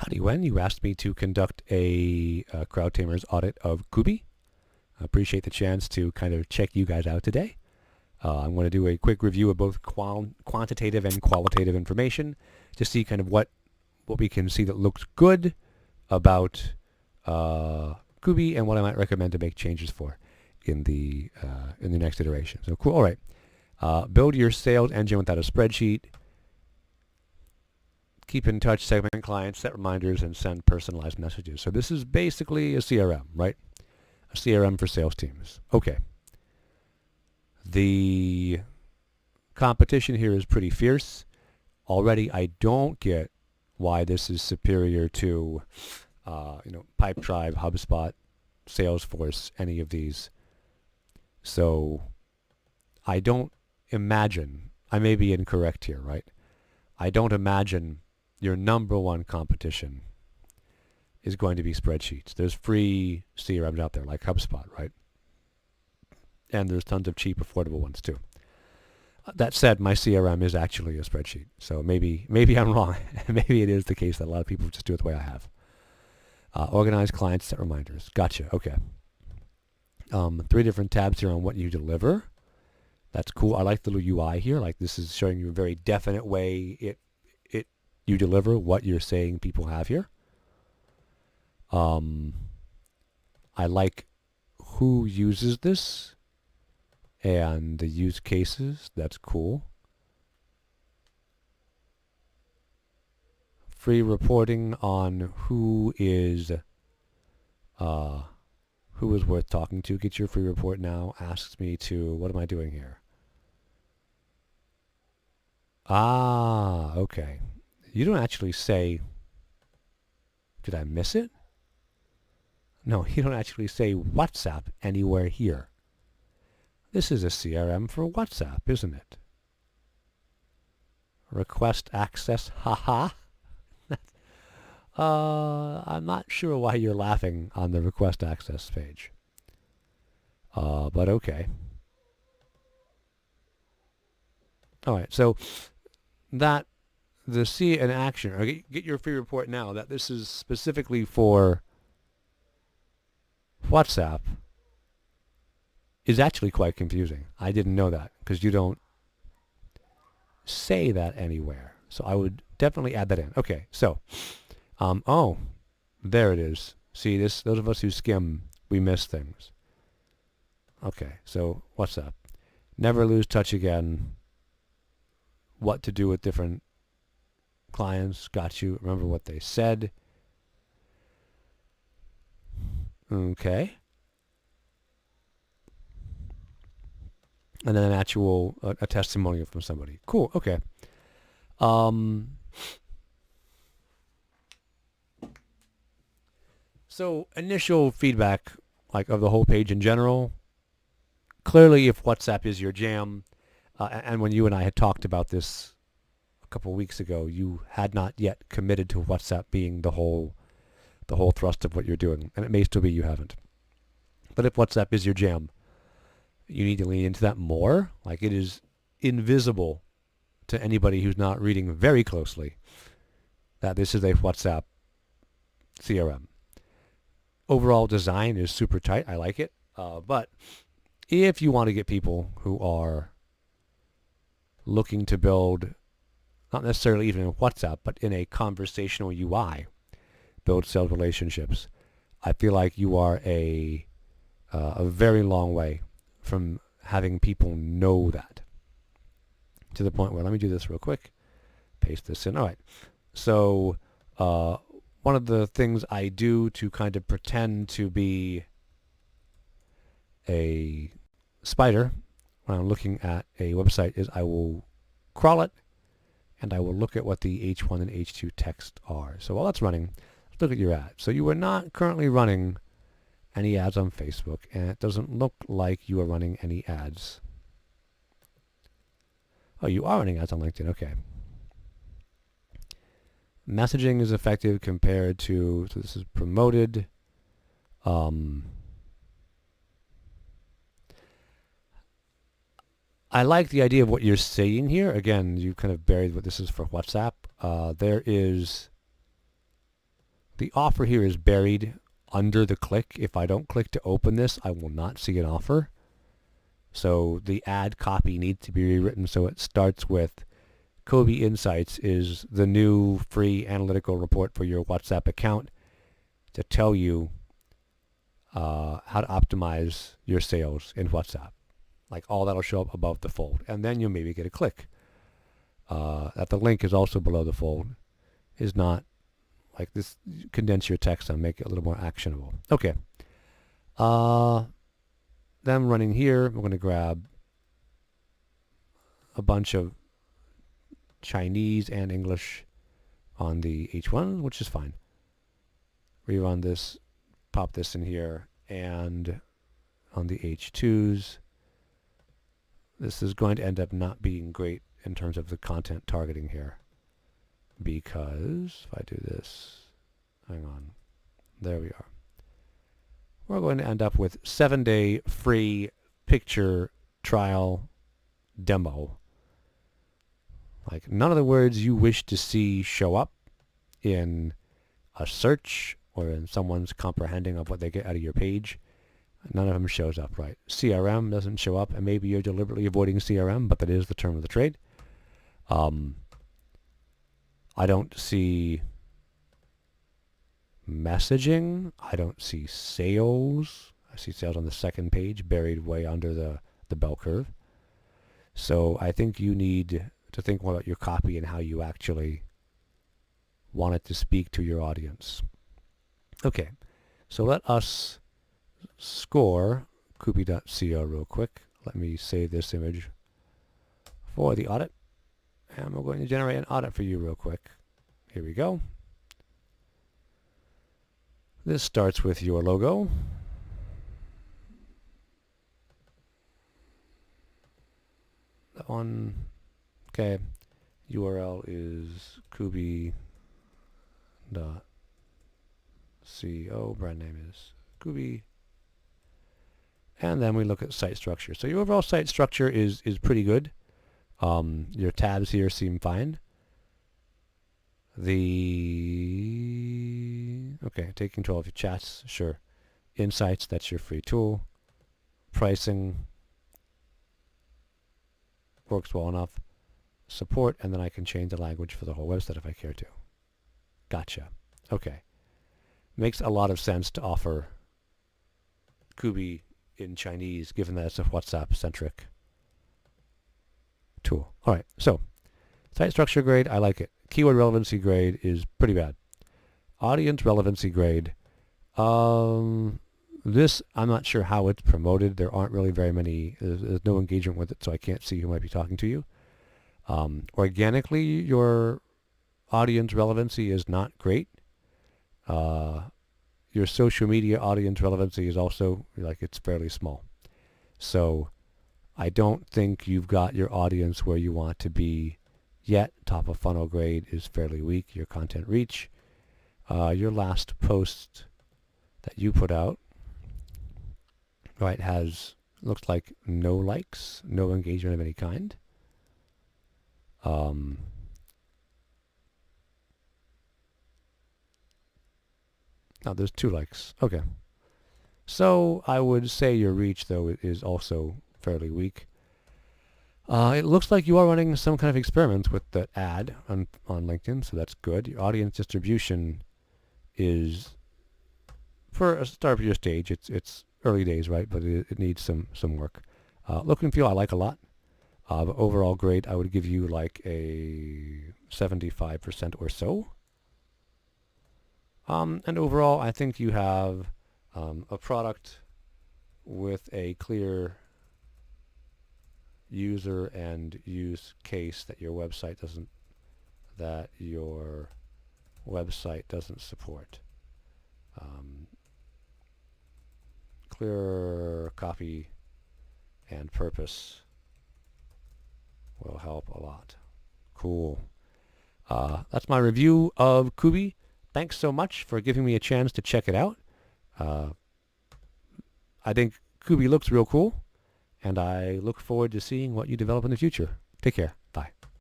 Howdy, Wen. You asked me to conduct a CrowdTamer's audit of Cooby. I appreciate the chance to kind of check you guys out today. I'm going to do a quick review of both quantitative and qualitative information to see kind of what we can see that looks good about Cooby and what I might recommend to make changes for in the next iteration. So cool. All right. Build your sales engine without a spreadsheet. Keep in touch, segment clients, set reminders, and send personalized messages. So this is basically a CRM, right? A CRM for sales teams. Okay. The competition here is pretty fierce. Already, I don't get why this is superior to, Pipedrive, HubSpot, Salesforce, any of these. So I don't imagine, I may be incorrect here, right? I don't imagine your number one competition is going to be spreadsheets. There's free CRMs out there like HubSpot, right? And there's tons of cheap, affordable ones too. That said, my CRM is actually a spreadsheet. So maybe I'm wrong. Maybe it is the case that a lot of people just do it the way I have. Organize clients, set reminders. Gotcha. Okay. 3 different tabs here on what you deliver. That's cool. I like the little UI here. Like this is showing you a very definite way you deliver what you're saying people have here. I like who uses this and the use cases. That's cool. Free reporting on who is worth talking to. Get your free report now. Asks me to, what am I doing here? Ah, okay. You don't actually say, did I miss it? No, you don't actually say WhatsApp anywhere here. This is a CRM for WhatsApp, isn't it? Request access, haha. I'm not sure why you're laughing on the request access page. But okay. All right, so that the see in action, or get your free report now, that this is specifically for WhatsApp is actually quite confusing. I didn't know that because you don't say that anywhere. So I would definitely add that in. Okay, so, oh, there it is. See, those of us who skim, we miss things. Okay, so WhatsApp. Never lose touch again. What to do with different clients. Got you. Remember what they said. Okay. And then an actual, a testimonial from somebody. Cool, okay. So initial feedback, like of the whole page in general, clearly if WhatsApp is your jam, and when you and I had talked about this a couple of weeks ago, you had not yet committed to WhatsApp being the whole thrust of what you're doing, and it may still be you haven't. But if WhatsApp is your jam, you need to lean into that more. Like it is invisible to anybody who's not reading very closely that this is a WhatsApp CRM. Overall design is super tight. I like it. But if you want to get people who are looking to build, not necessarily even in WhatsApp, but in a conversational UI, build sales relationships, I feel like you are a very long way from having people know that, to the point where, let me do this real quick, paste this in. All right, so one of the things I do to kind of pretend to be a spider when I'm looking at a website is I will crawl it and I will look at what the H1 and H2 text are. So while that's running, let's look at your ad. So you are not currently running any ads on Facebook, and it doesn't look like you are running any ads. Oh, you are running ads on LinkedIn. Okay. Messaging is effective compared to, so this is promoted. I like the idea of what you're saying here. Again, you kind of buried what this is for WhatsApp. There is The offer here is buried under the click. If I don't click to open this, I will not see an offer. So the ad copy needs to be rewritten so it starts with Cooby Insights is the new free analytical report for your WhatsApp account to tell you how to optimize your sales in WhatsApp. Like all that'll show up above the fold. And then you'll maybe get a click. That the link is also below the fold is not like this. Condense your text and make it a little more actionable. Okay. Then running here, we're going to grab a bunch of Chinese and English on the H1, which is fine. Rerun this, pop this in here, and on the H2s, this is going to end up not being great in terms of the content targeting here. Because if I do this, hang on, there we are. We're going to end up with 7-day free picture trial demo. Like none of the words you wish to see show up in a search or in someone's comprehending of what they get out of your page. None of them shows up, right? CRM doesn't show up, and maybe you're deliberately avoiding CRM, but that is the term of the trade. I don't see messaging. I don't see sales. I see sales on the second page, buried way under the bell curve. So I think you need to think more about your copy and how you actually want it to speak to your audience. Okay, so let us score Cooby.co real quick. Let me save this image for the audit. And we're going to generate an audit for you real quick. Here we go. This starts with your logo. That one, okay. URL is Cooby.co. Brand name is Cooby. And then we look at site structure. So your overall site structure is pretty good. Your tabs here seem fine. Okay, take control of your chats, sure. Insights, that's your free tool. Pricing works well enough. Support, and then I can change the language for the whole website if I care to. Gotcha. Okay. Makes a lot of sense to offer Cooby in Chinese, given that it's a WhatsApp-centric tool. All right, so site structure grade, I like it. Keyword relevancy grade is pretty bad. Audience relevancy grade. This, I'm not sure how it's promoted. There aren't really very many, there's no engagement with it, so I can't see who might be talking to you. Organically, your audience relevancy is not great. Your social media audience relevancy is also, like, it's fairly small. So I don't think you've got your audience where you want to be yet. Top of funnel grade is fairly weak. Your content reach. Your last post that you put out, right, looks like no likes, no engagement of any kind. Now there's 2 likes. Okay. So I would say your reach, though, is also fairly weak. It looks like you are running some kind of experiments with the ad on LinkedIn, so that's good. Your audience distribution is, for a start of your stage, it's early days, right? But it needs some work. Look and feel I like a lot. But overall grade, I would give you like a 75% or so. And overall, I think you have a product with a clear user and use case that your website doesn't support. Clear copy and purpose will help a lot. Cool. That's my review of Cooby. Thanks so much for giving me a chance to check it out. I think Cooby looks real cool, and I look forward to seeing what you develop in the future. Take care.